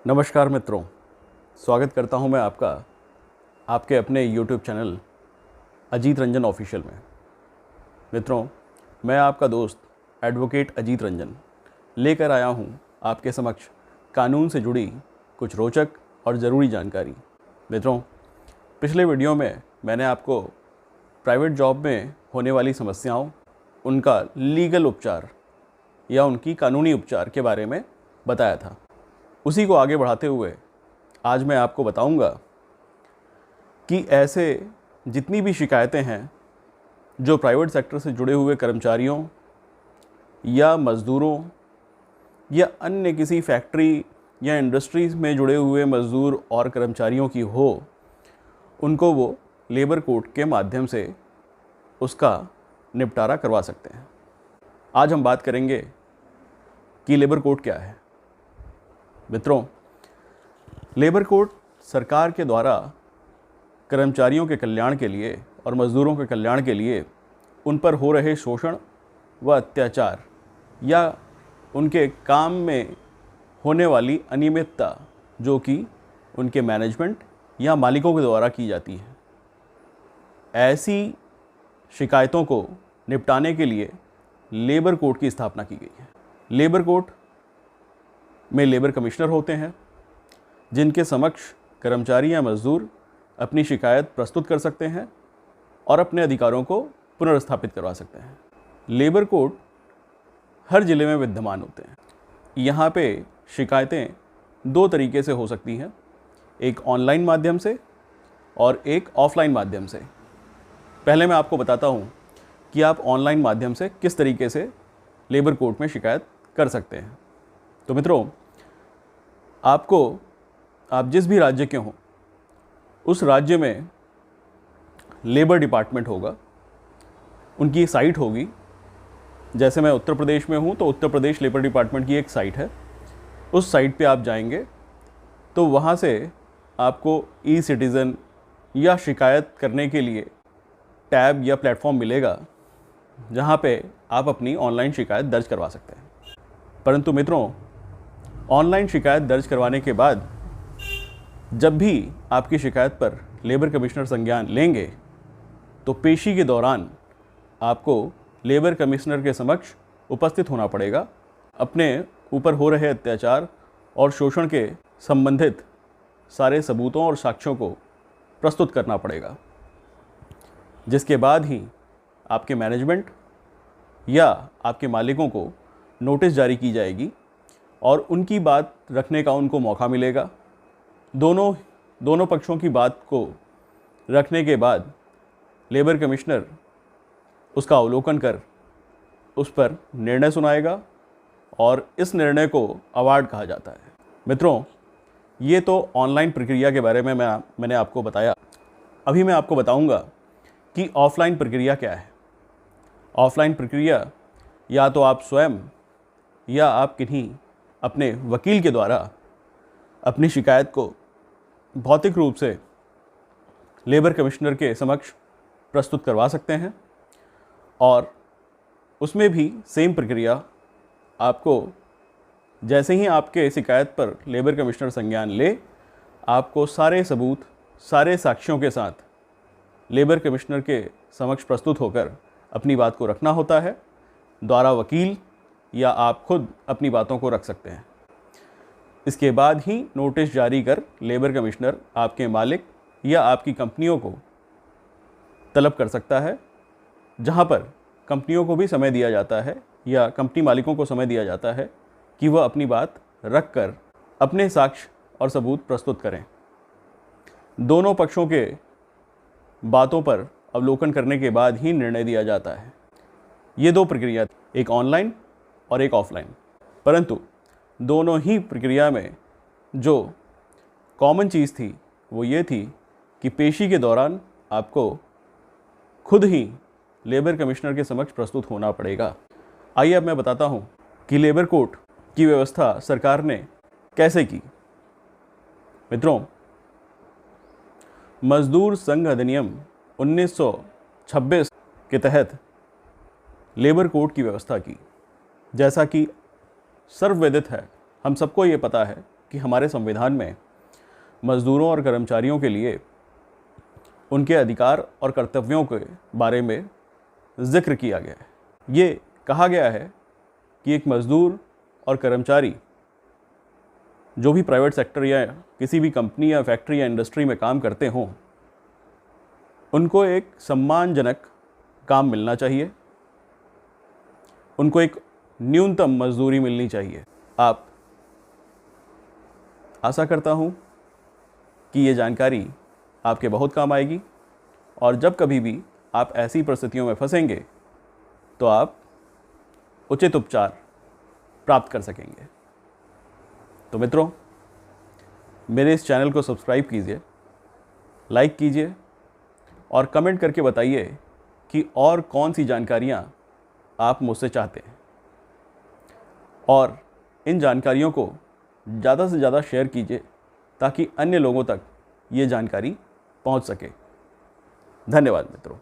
नमस्कार मित्रों, स्वागत करता हूं मैं आपका आपके अपने YouTube channel Ajit Ranjan official में। मित्रों, मैं आपका दोस्त एडवोकेट अजीत रंजन लेकर आया हूं आपके समक्ष कानून से जुड़ी कुछ रोचक और ज़रूरी जानकारी। मित्रों, पिछले वीडियो में मैंने आपको प्राइवेट जॉब में होने वाली समस्याओं, उनका लीगल उपचार या उनकी कानूनी उपचार के बारे में बताया था। उसी को आगे बढ़ाते हुए आज मैं आपको बताऊंगा कि ऐसे जितनी भी शिकायतें हैं जो प्राइवेट सेक्टर से जुड़े हुए कर्मचारियों या मज़दूरों या अन्य किसी फैक्ट्री या इंडस्ट्रीज़ में जुड़े हुए मज़दूर और कर्मचारियों की हो, उनको वो लेबर कोर्ट के माध्यम से उसका निपटारा करवा सकते हैं। आज हम बात करेंगे कि लेबर कोर्ट क्या है। मित्रों, लेबर कोर्ट सरकार के द्वारा कर्मचारियों के कल्याण के लिए और मज़दूरों के कल्याण के लिए उन पर हो रहे शोषण व अत्याचार या उनके काम में होने वाली अनियमितता जो कि उनके मैनेजमेंट या मालिकों के द्वारा की जाती है, ऐसी शिकायतों को निपटाने के लिए लेबर कोर्ट की स्थापना की गई है। लेबर कोर्ट में लेबर कमिश्नर होते हैं जिनके समक्ष कर्मचारी या मज़दूर अपनी शिकायत प्रस्तुत कर सकते हैं और अपने अधिकारों को पुनर्स्थापित करवा सकते हैं। लेबर कोर्ट हर ज़िले में विद्यमान होते हैं। यहाँ पे शिकायतें दो तरीके से हो सकती हैं, एक ऑनलाइन माध्यम से और एक ऑफलाइन माध्यम से। पहले मैं आपको बताता हूँ कि आप ऑनलाइन माध्यम से किस तरीके से लेबर कोर्ट में शिकायत कर सकते हैं। तो मित्रों, आप जिस भी राज्य के हों, उस राज्य में लेबर डिपार्टमेंट होगा, उनकी साइट होगी। जैसे मैं उत्तर प्रदेश में हूँ तो उत्तर प्रदेश लेबर डिपार्टमेंट की एक साइट है। उस साइट पे आप जाएंगे तो वहाँ से आपको ई सिटीज़न या शिकायत करने के लिए टैब या प्लेटफॉर्म मिलेगा जहाँ पे आप अपनी ऑनलाइन शिकायत दर्ज करवा सकते हैं। परंतु मित्रों, ऑनलाइन शिकायत दर्ज करवाने के बाद जब भी आपकी शिकायत पर लेबर कमिश्नर संज्ञान लेंगे तो पेशी के दौरान आपको लेबर कमिश्नर के समक्ष उपस्थित होना पड़ेगा। अपने ऊपर हो रहे अत्याचार और शोषण के संबंधित सारे सबूतों और साक्ष्यों को प्रस्तुत करना पड़ेगा, जिसके बाद ही आपके मैनेजमेंट या आपके मालिकों को नोटिस जारी की जाएगी और उनकी बात रखने का उनको मौका मिलेगा। दोनों पक्षों की बात को रखने के बाद लेबर कमिश्नर उसका अवलोकन कर उस पर निर्णय सुनाएगा और इस निर्णय को अवार्ड कहा जाता है। मित्रों, ये तो ऑनलाइन प्रक्रिया के बारे में मैंने आपको बताया। अभी मैं आपको बताऊंगा कि ऑफलाइन प्रक्रिया क्या है। ऑफलाइन प्रक्रिया या तो आप स्वयं या आप किन्हीं अपने वकील के द्वारा अपनी शिकायत को भौतिक रूप से लेबर कमिश्नर के समक्ष प्रस्तुत करवा सकते हैं और उसमें भी सेम प्रक्रिया आपको, जैसे ही आपके शिकायत पर लेबर कमिश्नर संज्ञान ले, आपको सारे सबूत, सारे साक्ष्यों के साथ लेबर कमिश्नर के समक्ष प्रस्तुत होकर अपनी बात को रखना होता है। द्वारा वकील या आप खुद अपनी बातों को रख सकते हैं। इसके बाद ही नोटिस जारी कर लेबर कमिश्नर आपके मालिक या आपकी कंपनियों को तलब कर सकता है, जहां पर कंपनियों को भी समय दिया जाता है या कंपनी मालिकों को समय दिया जाता है कि वह अपनी बात रख कर अपने साक्ष्य और सबूत प्रस्तुत करें। दोनों पक्षों के बातों पर अवलोकन करने के बाद ही निर्णय दिया जाता है। ये दो प्रक्रिया, एक ऑनलाइन और एक ऑफलाइन, परंतु दोनों ही प्रक्रिया में जो कॉमन चीज़ थी वो ये थी कि पेशी के दौरान आपको खुद ही लेबर कमिश्नर के समक्ष प्रस्तुत होना पड़ेगा। आइए अब मैं बताता हूँ कि लेबर कोर्ट की व्यवस्था सरकार ने कैसे की। मित्रों, मजदूर संघ अधिनियम 1926 के तहत लेबर कोर्ट की व्यवस्था की। जैसा कि सर्वविदित है, हम सबको ये पता है कि हमारे संविधान में मज़दूरों और कर्मचारियों के लिए उनके अधिकार और कर्तव्यों के बारे में जिक्र किया गया है। ये कहा गया है कि एक मज़दूर और कर्मचारी जो भी प्राइवेट सेक्टर या किसी भी कंपनी या फैक्ट्री या इंडस्ट्री में काम करते हों, उनको एक सम्मानजनक काम मिलना चाहिए, उनको एक न्यूनतम मजदूरी मिलनी चाहिए। आप आशा करता हूँ कि ये जानकारी आपके बहुत काम आएगी और जब कभी भी आप ऐसी परिस्थितियों में फंसेंगे तो आप उचित उपचार प्राप्त कर सकेंगे। तो मित्रों, मेरे इस चैनल को सब्सक्राइब कीजिए, लाइक कीजिए और कमेंट करके बताइए कि और कौन सी जानकारियाँ आप मुझसे चाहते हैं, और इन जानकारियों को ज़्यादा से ज़्यादा शेयर कीजिए ताकि अन्य लोगों तक ये जानकारी पहुंच सके। धन्यवाद मित्रों।